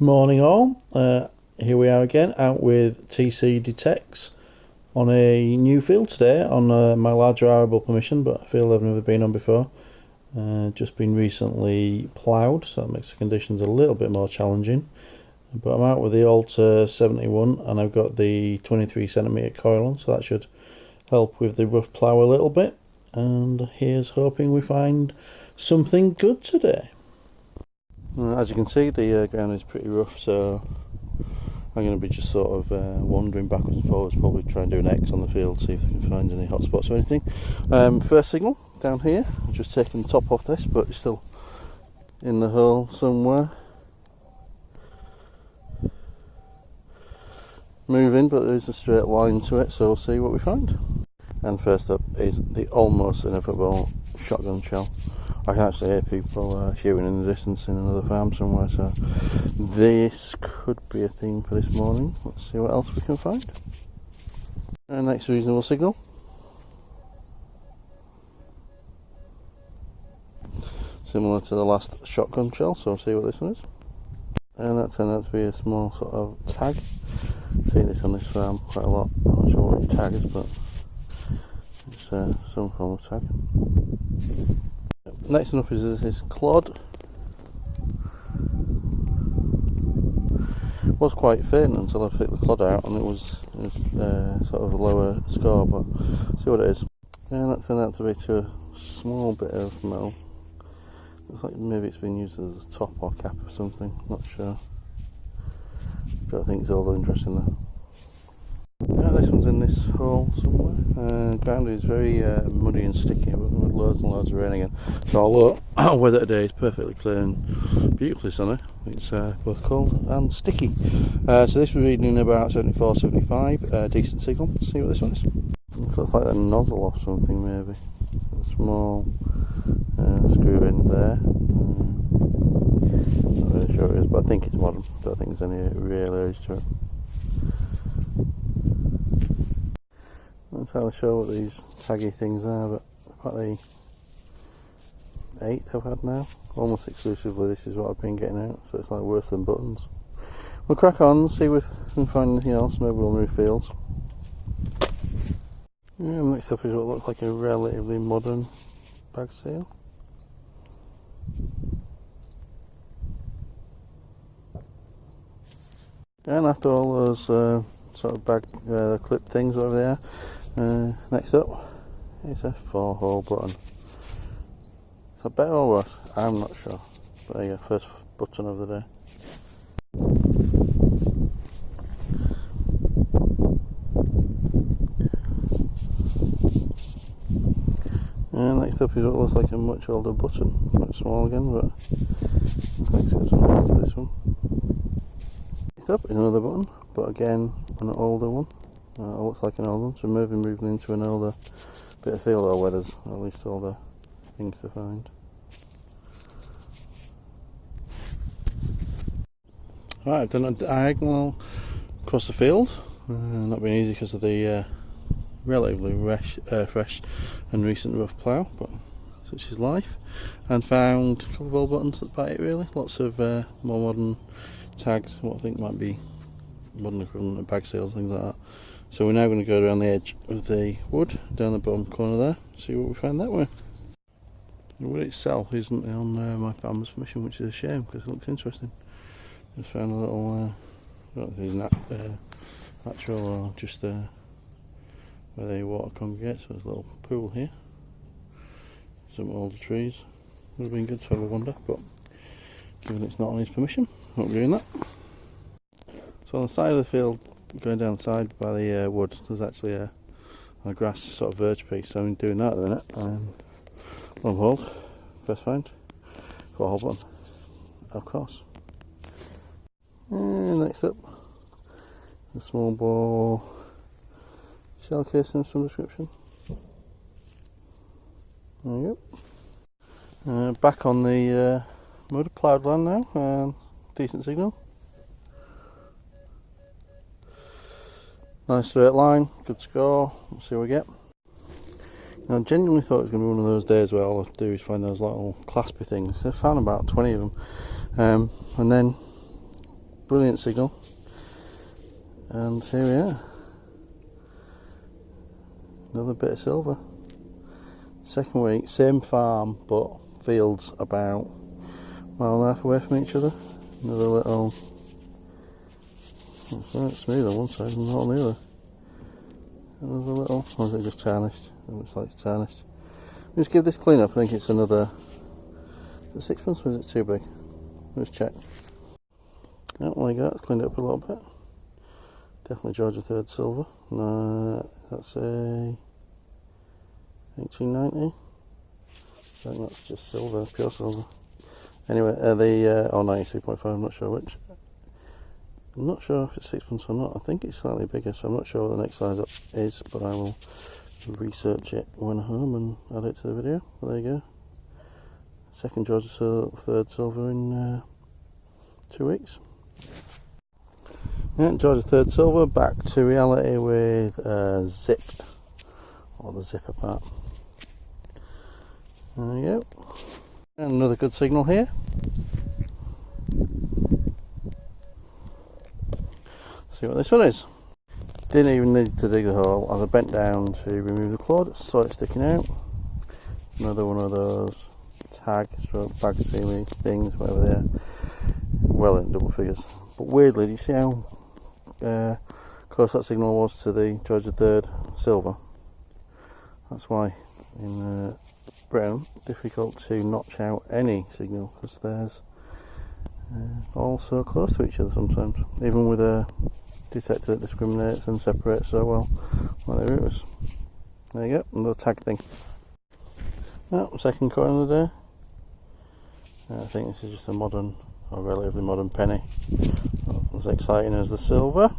Morning all, here we are again out with tcDetects on a new field today on my larger arable permission, but a field I've never been on before. Just been recently ploughed, so that makes the conditions a little bit more challenging. But I'm out with the Alter 71 and I've got the 23cm coil on, so that should help with the rough plough a little bit. And here's hoping we find something good today. As you can see, the ground is pretty rough, so I'm going to be just sort of wandering backwards and forwards, probably try and do an X on the field, see if I can find any hot spots or anything. First signal down here, I've just taken the top off this, but it's still in the hole somewhere. Moving, but there's a straight line to it, so we'll see what we find. And first up is the almost inevitable shotgun shell. I can actually hear people shooting in the distance in another farm somewhere, so this could be a theme for this morning. Let's see what else we can find. And next reasonable signal. Similar to the last shotgun shell, so we'll see what this one is. And that turned out to be a small sort of tag. I've seen this on this farm quite a lot. I'm not sure what tag is, but it's some form of tag. Next one up is this clod. It was quite thin until I picked the clod out, and it was sort of a lower score, but see what it is. And that turned out to be to a small bit of metal. Looks like maybe it's been used as a top or cap or something, not sure. But I think it's all the interesting there. Yeah, this one's in this hole somewhere. Ground is very muddy and sticky, but with loads and loads of rain again. So although weather today is perfectly clear and beautifully sunny, it's both cold and sticky. So this was reading about 74, 75, decent signal. Let's see what this one is. It looks like a nozzle or something maybe. A small screw in there. Not really sure what it is, but I think it's modern. Don't think there's any real age to it. Not entirely sure what these taggy things are, but about the 8th I've had now. Almost exclusively this is what I've been getting out, so it's like worse than buttons. We'll crack on, see if we can find anything else, maybe we'll move fields. Yeah, next up is what looks like a relatively modern bag seal. And after all those sort of bag clip things over there, next up is a 4-hole button. Is that better or worse? I'm not sure. But yeah, first button of the day. And next up is what looks like a much older button. Quite small again, but looks like it's got some parts to this one. Next up is another button, but again an older one. Looks like an old one, so maybe moving into an older bit of field, or where there's at least older things to find. Right, I've done a diagonal across the field. Not been easy because of the relatively fresh and recent rough plough, but such is life. And found a couple of old buttons, that's about it really. Lots of more modern tags, what I think might be modern equivalent of bag seals, things like that. So we're now going to go around the edge of the wood, down the bottom corner there, see what we find that way. The wood itself isn't on my farmer's permission, which is a shame because it looks interesting. Just found a little, I don't know if it's natural or just where the water congregates, so there's a little pool here. Some older trees. Would have been good to have a wander, but given it's not on his permission, not doing that. So on the side of the field, going down the side by the wood, there's actually a grass sort of verge piece, so I'm doing that at the minute. Lo and behold, first find, 4-hole button, of course. And next up, a small bore shell casing of some description. There you go. Back on the mud ploughed land now, decent signal. Nice straight line, good score, let's see what we get. Now, I genuinely thought it was going to be one of those days where all I do is find those little claspy things. I found about 20 of them, and then brilliant signal. And here we are, another bit of silver. Second week, same farm, but fields about a mile and a half away from each other. Another little, it's smooth on one side and not on the other. Another little, or is it just tarnished? It looks like it's tarnished. Let's give this clean up. I think it's another, is it 6 months or is it too big? Let's check. Oh, there you go, it's cleaned up a little bit. Definitely Georgia 3rd silver. No, that's a 1890. I think that's just silver, pure silver. Anyway, the 93.5, I'm not sure which. I'm not sure if it's 6 months or not. I think it's slightly bigger, so I'm not sure what the next size up is, but I will research it when I'm home and add it to the video. But there you go. Second Georgia 3rd silver in 2 weeks. Yeah, Georgia 3rd silver, back to reality with zip, or the zipper part. There you go. And another good signal here. See what this one is. Didn't even need to dig the hole, as I bent down to remove the clod, saw it sticking out. Another one of those tag stroke bag sealing things, whatever they are. Well in double figures. But weirdly, do you see how close that signal was to the Georgia 3rd silver? That's why in brown, difficult to notch out any signal, because there's all so close to each other sometimes, even with a detector that discriminates and separates so well like the Rutus. There you go, another tag thing. Well, second coin of the day. I think this is just a modern, or relatively modern penny. Not as exciting as the silver.